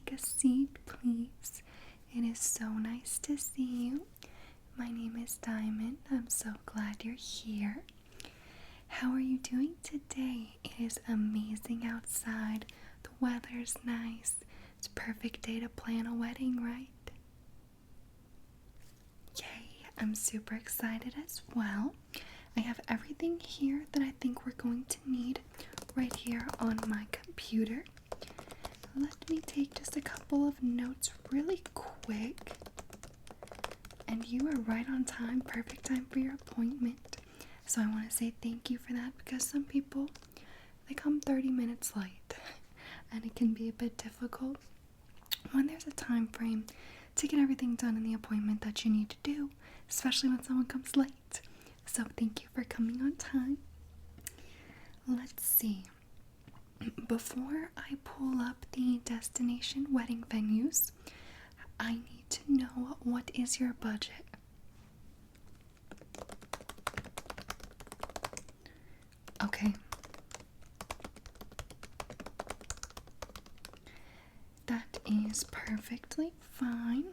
take a seat, please? It is so nice to see you. My name is Diamond. I'm so glad you're here. How are you doing today? It is amazing outside. The weather's nice. It's a perfect day to plan a wedding, right? Yay, I'm super excited as well. I have everything here that I think we're going to need right here on my computer. Let me take just a couple of notes really quick. And you are right on time, perfect time for your appointment. So I want to say thank you for that, because some people, they come 30 minutes late. And it can be a bit difficult when there's a time frame to get everything done in the appointment that you need to do, especially when someone comes late. So thank you for coming on time. Let's see. Before I pull up the destination wedding venues, I need to know, what is your budget? Okay. That is perfectly fine.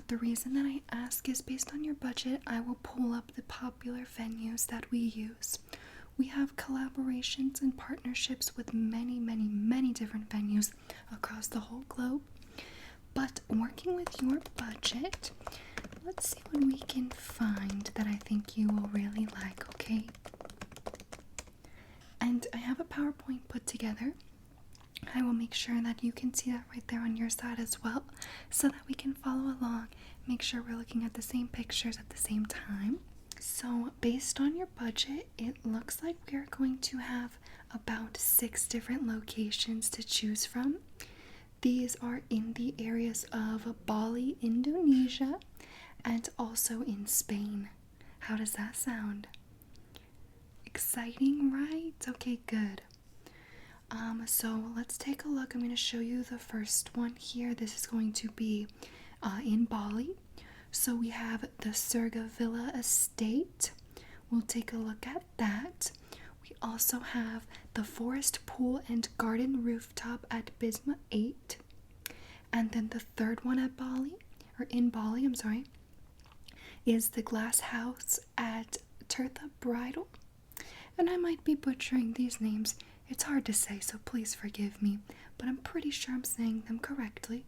The reason that I ask is based on your budget, I will pull up the popular venues that we use. We have collaborations and partnerships with many different venues across the whole globe. But working with your budget, let's see what we can find that I think you will really like, okay? And I have a PowerPoint put together. I will make sure that you can see that right there on your side as well, so that we can follow along, make sure we're looking at the same pictures at the same time. So based on your budget, it looks like we are going to have about 6 different locations to choose from. These are in the areas of Bali, Indonesia, and also in Spain. How does that sound? Exciting, right? Okay, good. So let's take a look. I'm going to show you the first one here. This is going to be in Bali. So we have the Surga Villa Estate. We'll take a look at that. We also have the Forest Pool and Garden Rooftop at Bisma 8. And then the third one at Bali, or in Bali, I'm sorry, is the Glass House at Tirtha Bridal. And I might be butchering these names. It's hard to say, so please forgive me, but I'm pretty sure I'm saying them correctly.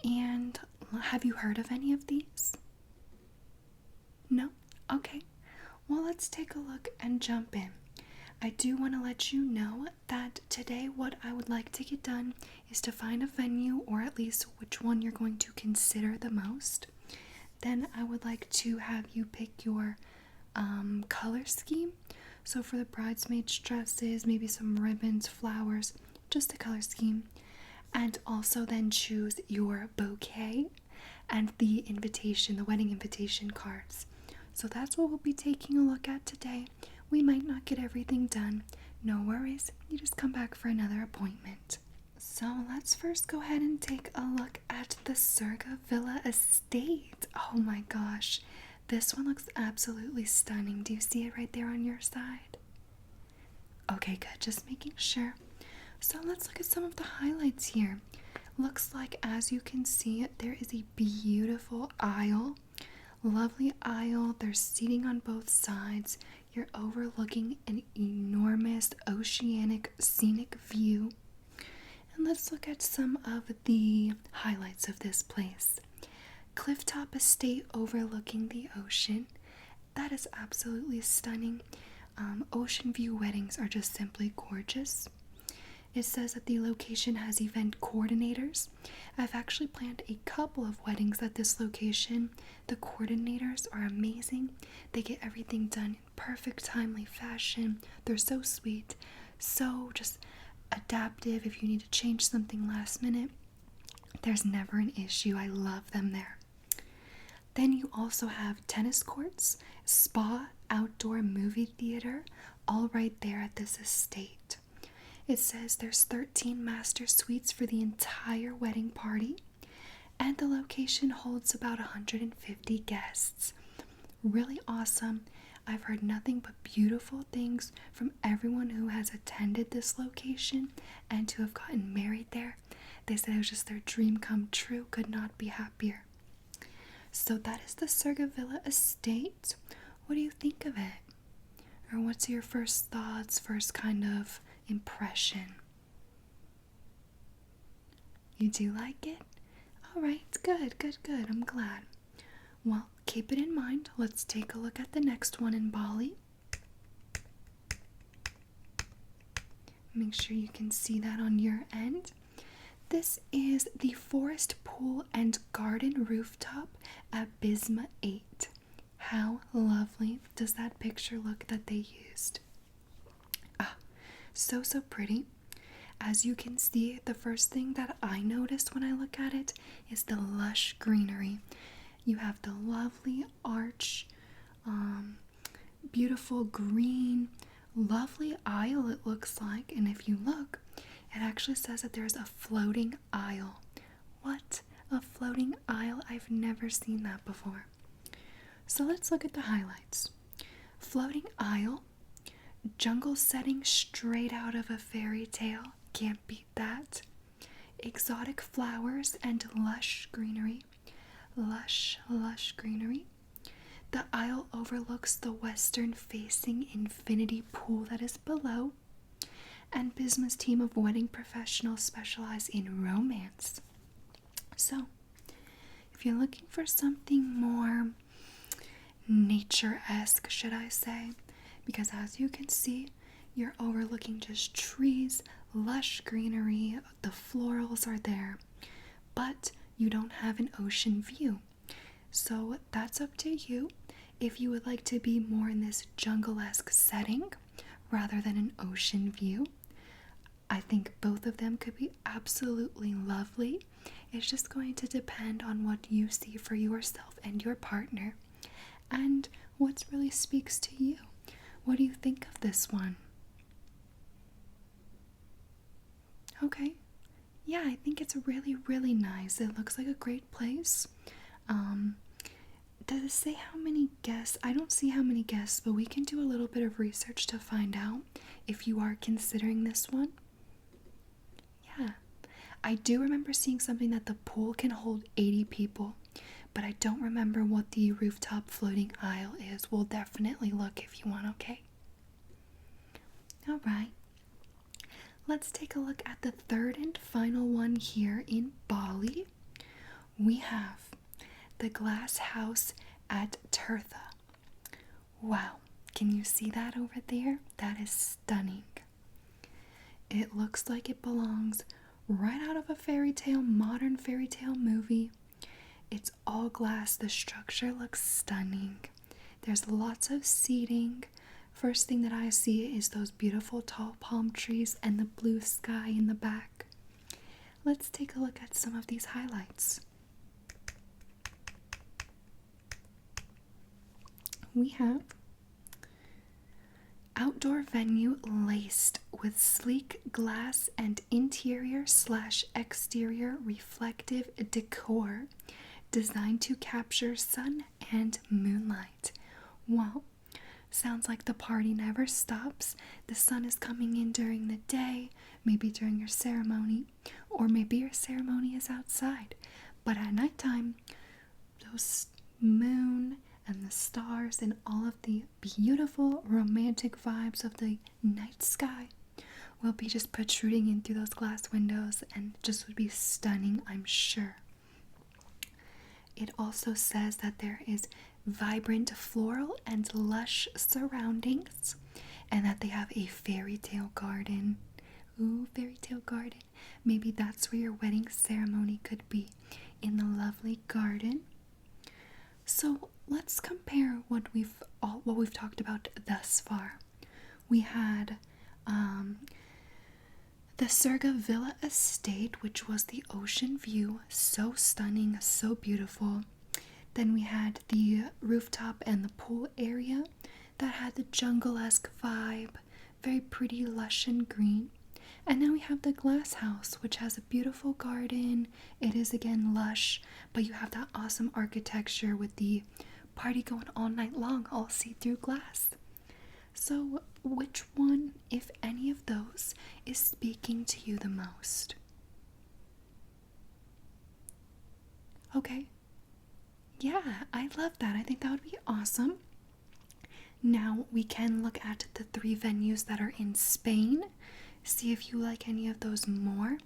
And have you heard of any of these? No? Okay. Well, let's take a look and jump in. I do want to let you know that today what I would like to get done is to find a venue, or at least which one you're going to consider the most. Then I would like to have you pick your color scheme. So for the bridesmaids' dresses, maybe some ribbons, flowers, just a color scheme. And also then choose your bouquet and the invitation, the wedding invitation cards. So that's what we'll be taking a look at today. We might not get everything done. No worries. You just come back for another appointment. So let's first go ahead and take a look at the Surga Villa Estate. Oh my gosh. This one looks absolutely stunning. Do you see it right there on your side? Okay, good. Just making sure. So let's look at some of the highlights here. Looks like, as you can see, there is a beautiful aisle. Lovely aisle. There's seating on both sides. You're overlooking an enormous oceanic scenic view. And let's look at some of the highlights of this place. Clifftop estate overlooking the ocean. That is absolutely stunning. Ocean view weddings are just simply gorgeous. It says that the location has event coordinators. I've actually planned a couple of weddings at this location. The coordinators are amazing. They get everything done in perfect, timely fashion. They're so sweet, so just adaptive. If you need to change something last minute, there's never an issue. I love them there. Then you also have tennis courts, spa, outdoor movie theater, all right there at this estate. It says there's 13 master suites for the entire wedding party, and the location holds about 150 guests. Really awesome. I've heard nothing but beautiful things from everyone who has attended this location and to have gotten married there. They said it was just their dream come true, could not be happier. So that is the Surga Villa Estate. What do you think of it? Or what's your first thoughts, first kind of impression? You do like it? Alright, good, good, good. I'm glad. Well, keep it in mind. Let's take a look at the next one in Bali. Make sure you can see that on your end. This is the Forest Pool and Garden Rooftop at Bisma 8. How lovely does that picture look that they used? Ah, so pretty. As you can see, the first thing that I noticed when I look at it is the lush greenery. You have the lovely arch, beautiful green, lovely aisle it looks like. And if you look, it actually says that there's a floating aisle. What? A floating aisle? I've never seen that before. So let's look at the highlights. Floating aisle, jungle setting straight out of a fairy tale. Can't beat that. Exotic flowers and lush greenery. Lush greenery. The aisle overlooks the western-facing infinity pool that is below. And Bisma's team of wedding professionals specialize in romance. So, if you're looking for something more nature-esque, should I say, because as you can see, you're overlooking just trees, lush greenery, the florals are there, but you don't have an ocean view. So that's up to you. If you would like to be more in this jungle-esque setting rather than an ocean view, I think both of them could be absolutely lovely. It's just going to depend on what you see for yourself and your partner and what really speaks to you. What do you think of this one? Okay. Yeah, I think it's really nice. It looks like a great place. Does it say how many guests? I don't see how many guests, but we can do a little bit of research to find out if you are considering this one. Yeah. I do remember seeing something that the pool can hold 80 people, but I don't remember what the rooftop floating aisle is. We'll definitely look if you want, okay? Alright. Let's take a look at the third and final one here in Bali. We have the glass house at Tirtha. Wow, can you see that over there? That is stunning. It looks like it belongs right out of a fairy tale, modern fairy tale movie. It's all glass. The structure looks stunning. There's lots of seating. First thing that I see is those beautiful tall palm trees and the blue sky in the back. Let's take a look at some of these highlights. We have outdoor venue laced with sleek glass and interior/exterior reflective decor designed to capture sun and moonlight. Wow, sounds like the party never stops. The sun is coming in during the day, maybe during your ceremony, or maybe your ceremony is outside. But at nighttime, those moon and the stars and all of the beautiful romantic vibes of the night sky will be just protruding in through those glass windows and just would be stunning, I'm sure. It also says that there is vibrant floral and lush surroundings and that they have a fairy tale garden. Ooh, fairy tale garden. Maybe that's where your wedding ceremony could be, in the lovely garden. So let's compare what we've talked about thus far. We had the Surga Villa Estate, which was the ocean view, so stunning, so beautiful. Then we had the rooftop and the pool area that had the jungle-esque vibe, very pretty, lush and green. And now we have the glass house, which has a beautiful garden. It is again lush, but you have that awesome architecture with the party going all night long, all see-through glass. So, which one, if any of those, is speaking to you the most? Okay. Yeah, I love that. I think that would be awesome. Now, we can look at the 3 venues that are in Spain, see if you like any of those more,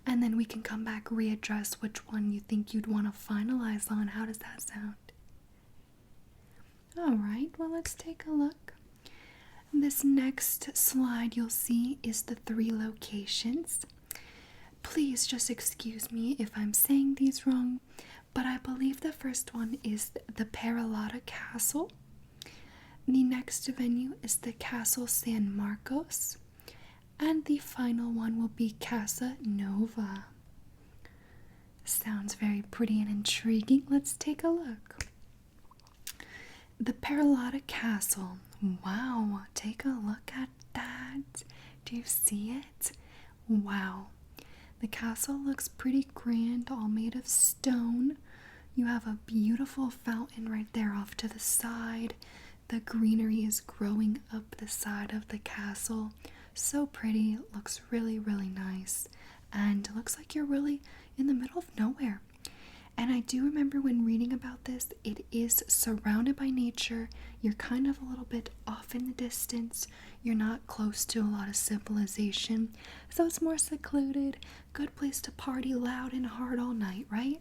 and then we can come back, readdress which one you think you'd want to finalize on. How does that sound? Alright, well, let's take a look. This next slide you'll see is the 3 locations. Please just excuse me if I'm saying these wrong, but I believe the first one is the Paralotta Castle. The next venue is the Castle San Marcos. And the final one will be Casa Nova. Sounds very pretty and intriguing. Let's take a look. The Paralotta Castle. Wow, take a look at that. Do you see it? Wow. The castle looks pretty grand, all made of stone. You have a beautiful fountain right there off to the side. The greenery is growing up the side of the castle. So pretty, looks really, really nice. And it looks like you're really in the middle of nowhere. And I do remember when reading about this, it is surrounded by nature. You're kind of a little bit off in the distance. You're not close to a lot of civilization. So it's more secluded. Good place to party loud and hard all night, right?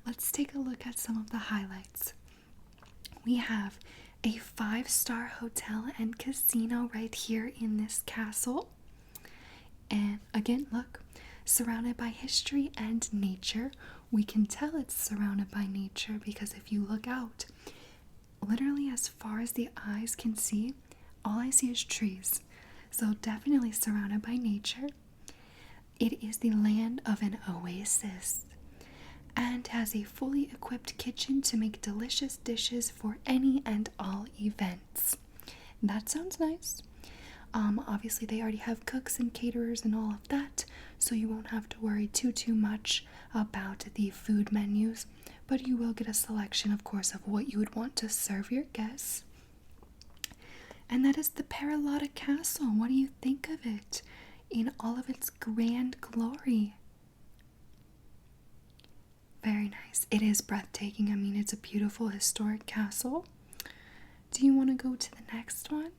Let's take a look at some of the highlights. We have a 5-star hotel and casino right here in this castle. And again, look, surrounded by history and nature. We can tell it's surrounded by nature because if you look out, literally as far as the eyes can see, all I see is trees. So definitely surrounded by nature. It is the land of an oasis and has a fully equipped kitchen to make delicious dishes for any and all events. That sounds nice. Obviously they already have cooks and caterers and all of that, so you won't have to worry too much about the food menus, but you will get a selection, of course, of what you would want to serve your guests. And that is the Paralotta Castle. What do you think of it in all of its grand glory? Very nice. It is breathtaking. I mean, it's a beautiful historic castle. Do you want to go to the next one?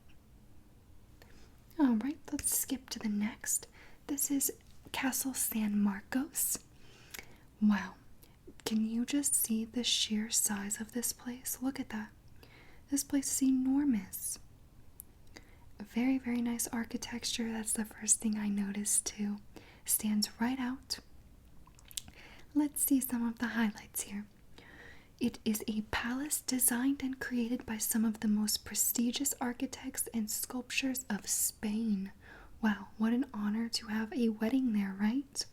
Alright, let's skip to the next. This is Castle San Marcos. Wow. Can you just see the sheer size of this place? Look at that. This place is enormous. Very, very nice architecture. That's the first thing I noticed too. Stands right out. Let's see some of the highlights here. It is a palace designed and created by some of the most prestigious architects and sculptors of Spain. Wow, what an honor to have a wedding there, right?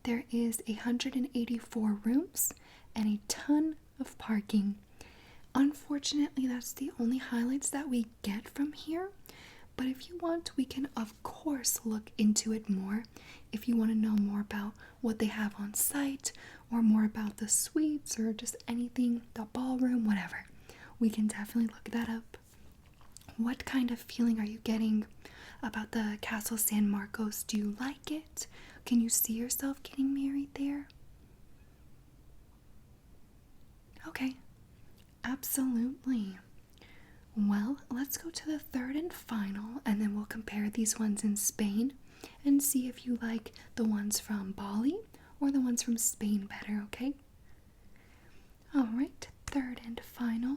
There is 184 rooms and a ton of parking. Unfortunately, that's the only highlights that we get from here. But if you want, we can of course look into it more. If you want to know more about what they have on site or more about the suites or just anything, the ballroom, whatever, we can definitely look that up. What kind of feeling are you getting about the Castle San Marcos? Do you like it? Can you see yourself getting married there? Okay, absolutely. Well, let's go to the third and final, and then we'll compare these ones in Spain and see if you like the ones from Bali or the ones from Spain better, okay? Alright, third and final,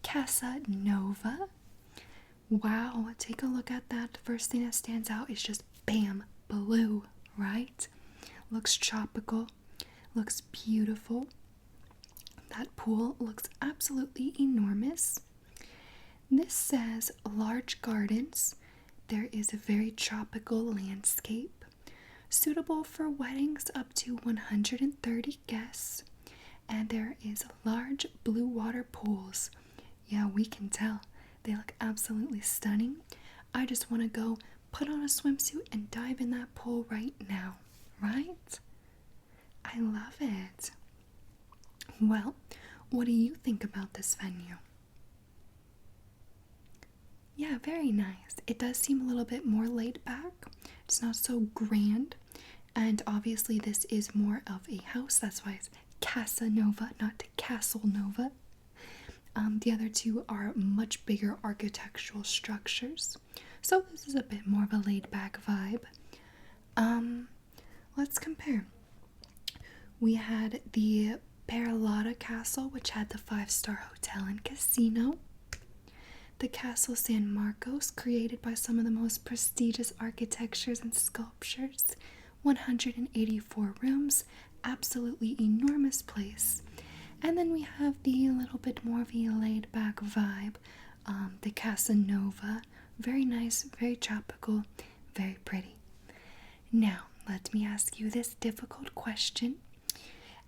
Casa Nova. Wow, take a look at that. First thing that stands out is just bam, blue, right? Looks tropical, looks beautiful. That pool looks absolutely enormous. This says large gardens. There is a very tropical landscape, suitable for weddings up to 130 guests, and there is large blue water pools. Yeah, we can tell. They look absolutely stunning. I just want to go put on a swimsuit and dive in that pool right now, right? I love it. Well, what do you think about this venue? Yeah, very nice. It does seem a little bit more laid back. It's not so grand. And obviously this is more of a house. That's why it's Casa Nova, not Castle Nova. The other two are much bigger architectural structures. So this is a bit more of a laid back vibe. Let's compare. We had the Paralotta Castle, which had the 5-star hotel and casino. The Castle San Marcos, created by some of the most prestigious architectures and sculptures. 184 rooms, absolutely enormous place. And then we have the little bit more of a laid back vibe, the Casa Nova. Very nice, very tropical, very pretty. Now, let me ask you this difficult question.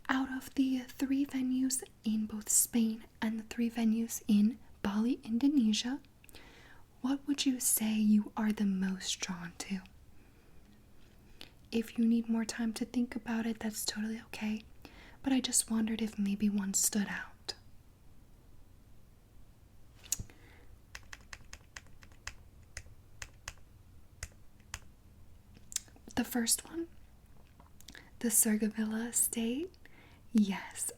Out of the 3 venues in both Spain and the 3 venues in Bali, Indonesia, what would you say you are the most drawn to? If you need more time to think about it, that's totally okay. But I just wondered if maybe one stood out. The first one, the Surgavilla Estate. Yes,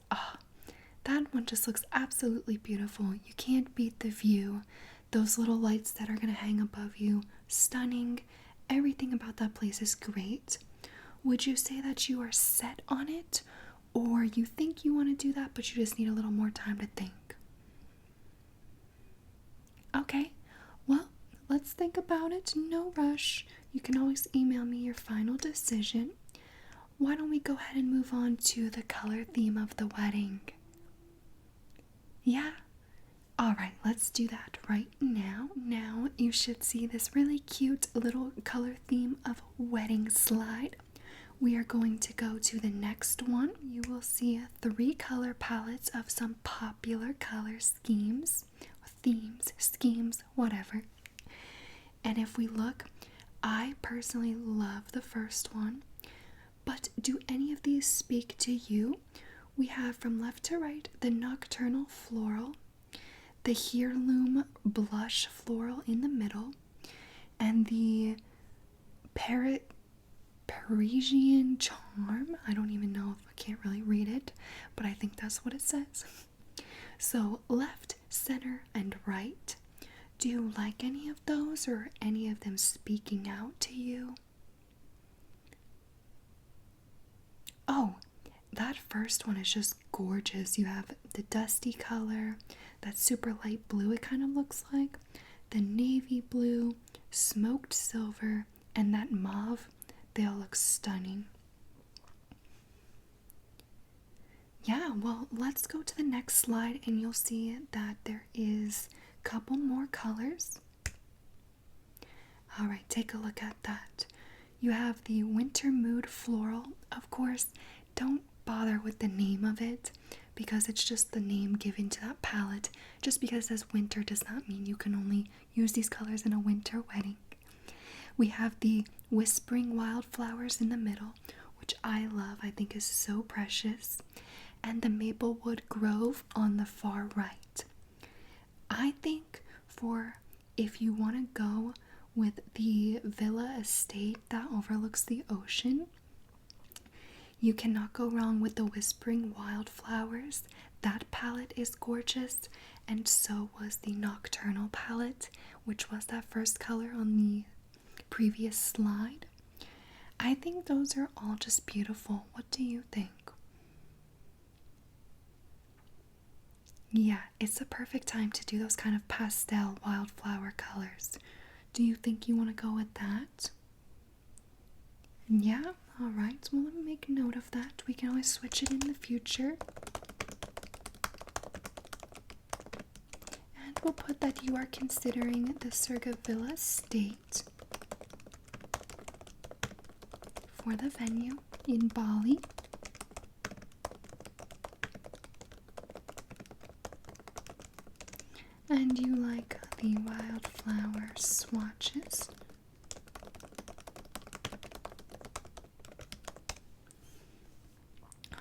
that one just looks absolutely beautiful. You can't beat the view. Those little lights that are going to hang above you, stunning. Everything about that place is great. Would you say that you are set on it, or you think you want to do that but you just need a little more time to think? Okay, well, let's think about it. No rush. You can always email me your final decision. Why don't we go ahead and move on to the color theme of the wedding? Yeah? Alright, let's do that right now. Now you should see this really cute little color theme of wedding slide. We are going to go to the next one. You will see 3 color palettes of some popular color schemes, themes, schemes, whatever. And if we look, I personally love the first one. But do any of these speak to you? We have from left to right the Nocturnal Floral, the Heirloom Blush Floral in the middle, and the Parisian Charm. I don't even know if I can't really read it, but I think that's what it says. So left, center, and right. Do you like any of those, or any of them speaking out to you? Oh, that first one is just gorgeous. You have the dusty color, that super light blue it kind of looks like, the navy blue, smoked silver, and that mauve. They all look stunning. Yeah, well, let's go to the next slide and you'll see that there is a couple more colors. Alright, take a look at that. You have the Winter Mood Floral. Of course, don't bother with the name of it because it's just the name given to that palette. Just because it says winter does not mean you can only use these colors in a winter wedding. We have the Whispering Wildflowers in the middle, which I love. I think is so precious. And the Maplewood Grove on the far right. I think for if you want to go with the Villa Estate that overlooks the ocean, you cannot go wrong with the Whispering Wildflowers. That palette is gorgeous, and so was the Nocturnal palette, which was that first color on the previous slide. I think those are all just beautiful. What do you think? Yeah, it's the perfect time to do those kind of pastel wildflower colors. Do you think you want to go with that? Yeah? Alright, well, let me make note of that. We can always switch it in the future. And we'll put that you are considering the Surgavilla Estate for the venue in Bali. And you like the wildflower swatches.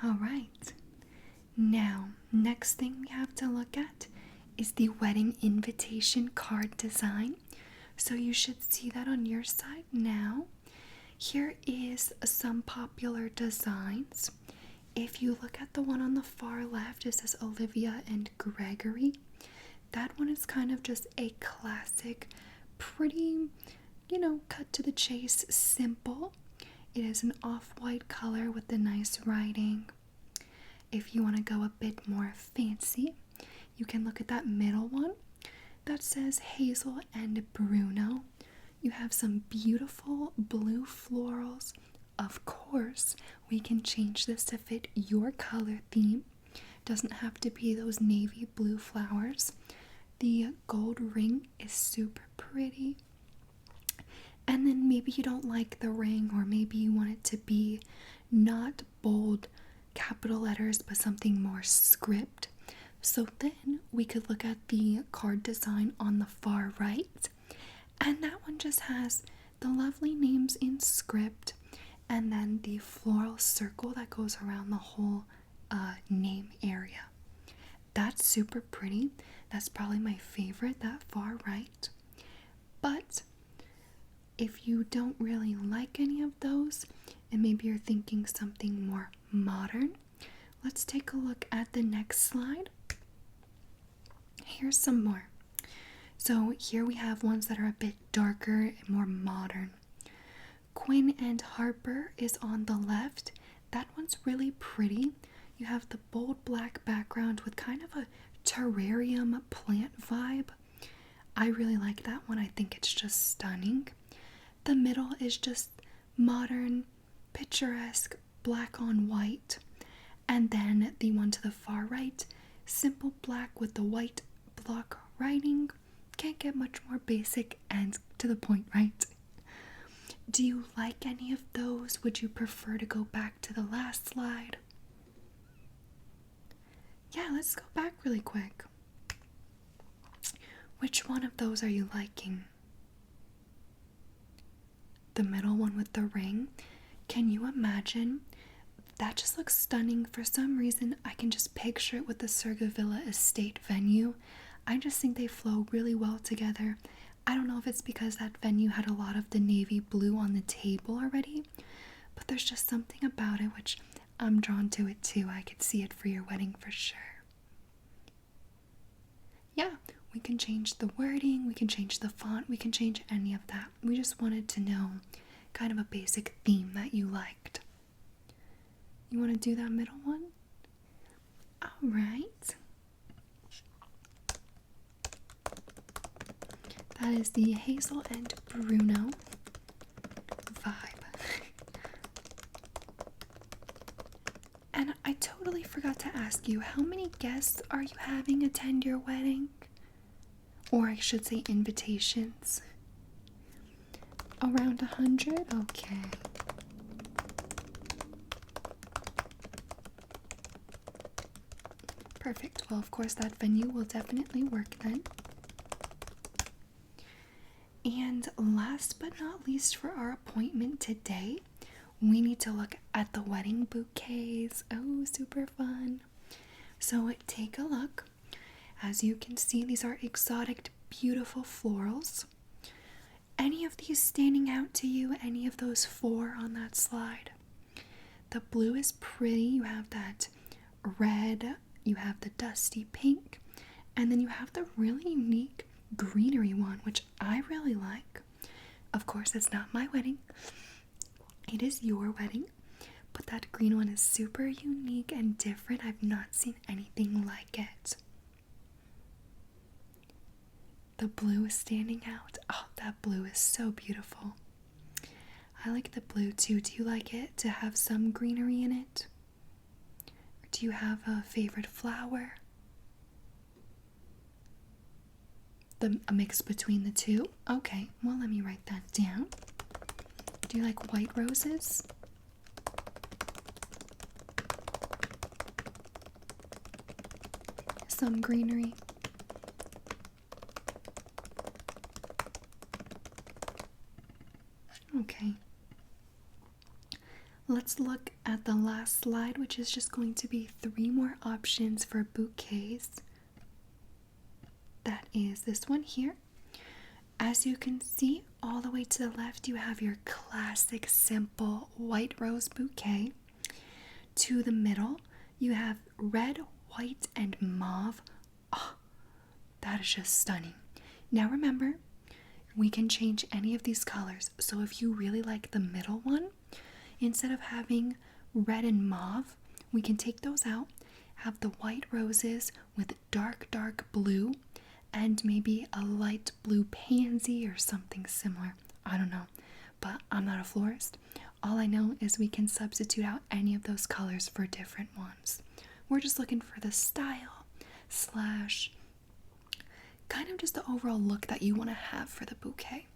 Alright, now Next thing we have to look at is the wedding invitation card design. So you should see that on your side now. Here is some popular designs. If you look at the one on the far left, it says Olivia and Gregory. That one is kind of just a classic, pretty, cut to the chase, simple. It is an off-white color with the nice writing. If you want to go a bit more fancy, you can look at that middle one that says Hazel and Bruno. You have some beautiful blue florals. Of course, we can change this to fit your color theme. Doesn't have to be those navy blue flowers. The gold ring is super pretty. And then maybe you don't like the ring, or maybe you want it to be not bold capital letters, but something more script. So then we could look at the card design on the far right. And that one just has the lovely names in script, and then the floral circle that goes around the whole name area. That's super pretty. That's probably my favorite, that far right. But if you don't really like any of those, and maybe you're thinking something more modern, let's take a look at the next slide. Here's some more. So here we have ones that are a bit darker and more modern. Quinn and Harper is on the left. That one's really pretty. You have the bold black background with kind of a terrarium plant vibe. I really like that one. I think it's just stunning. The middle is just modern, picturesque, black on white. And then the one to the far right, simple black with the white block writing. Can't get much more basic and to the point, right? Do you like any of those? Would you prefer to go back to the last slide? Yeah, let's go back really quick. Which one of those are you liking? The middle one with the ring? Can you imagine? That just looks stunning. For some reason, I can just picture it with the Surga Villa estate venue. I just think they flow really well together. I don't know if it's because that venue had a lot of the navy blue on the table already, but there's just something about it which I'm drawn to it too. I could see it for your wedding for sure. Yeah, we can change the wording, we can change the font, we can change any of that. We just wanted to know kind of a basic theme that you liked. You want to do that middle one? Alright. That is the Hazel and Bruno vibe. And I totally forgot to ask you, how many guests are you having attend your wedding? Or I should say invitations. Around 100? Okay. Perfect. Well, of course, that venue will definitely work then. And last but not least for our appointment today, we need to look at the wedding bouquets. Oh, super fun. So take a look. As you can see, these are exotic, beautiful florals. Any of these standing out to you? Any of those 4 on that slide? The blue is pretty. You have that red, you have the dusty pink, and then you have the really unique greenery one, which I really like. Of course, it's not my wedding. It is your wedding. But that green one is super unique and different. I've not seen anything like it. The blue is standing out. Oh, that blue is so beautiful. I like the blue too. Do you like it to have some greenery in it? Or do you have a favorite flower? A mix between the two? Okay, well, let me write that down. Do you like white roses? Some greenery. Okay. let's look at the last slide, which is just going to be 3 more options for bouquets. That is this one here. As you can see, all the way to the left, you have your classic simple white rose bouquet. To the middle, you have red, white, and mauve. Oh, that is just stunning. Now remember, we can change any of these colors. So if you really like the middle one, instead of having red and mauve, we can take those out, have the white roses with dark blue, and maybe a light blue pansy or something similar. I don't know, but I'm not a florist. All I know is we can substitute out any of those colors for different ones. We're just looking for the style slash kind of just the overall look that you want to have for the bouquet.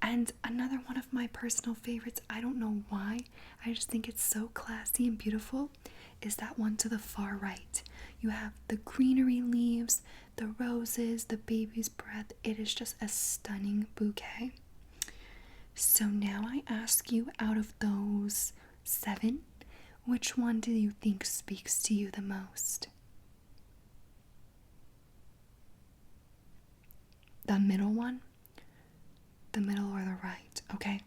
And another one of my personal favorites, I don't know why, I just think it's so classy and beautiful, is that one to the far right. You have the greenery leaves, the roses, the baby's breath. It is just a stunning bouquet. So now I ask you, out of those 7, which one do you think speaks to you the most? The middle one? The middle or the right? Okay,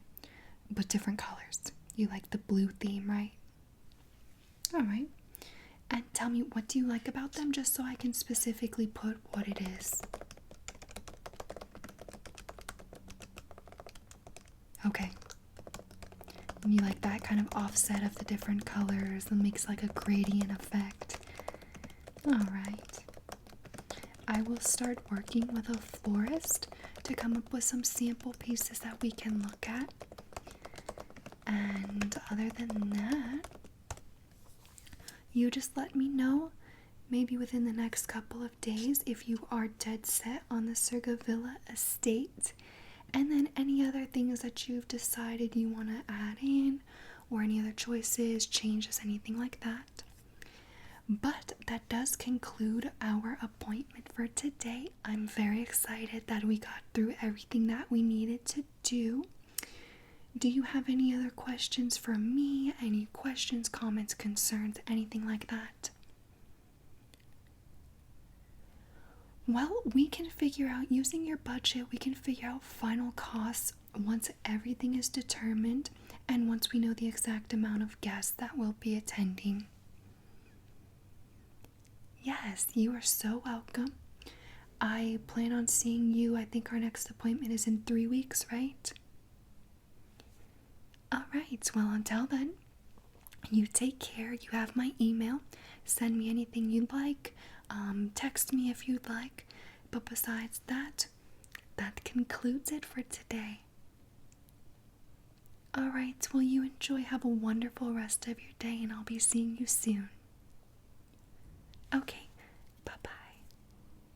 but different colors. You like the blue theme, right? Alright. And tell me, what do you like about them, just so I can specifically put what it is. Okay. And you like that kind of offset of the different colors that makes like a gradient effect. Alright. I will start working with a florist to come up with some sample pieces that we can look at. And other than that, you just let me know, maybe within the next couple of days, if you are dead set on the Villa estate, and then any other things that you've decided you want to add in, or any other choices, changes, anything like that. But that does conclude our appointment for today. I'm very excited that we got through everything that we needed to do. Do you have any other questions for me? Any questions, comments, concerns, anything like that? Well, we can figure out, using your budget, we can figure out final costs once everything is determined and once we know the exact amount of guests that will be attending. Yes, you are so welcome. I plan on seeing you, I think our next appointment is in 3 weeks, right? Alright, well, until then, you take care. You have my email. Send me anything you'd like. Text me if you'd like. But besides that, that concludes it for today. Alright, well, you enjoy. Have a wonderful rest of your day, and I'll be seeing you soon. Okay,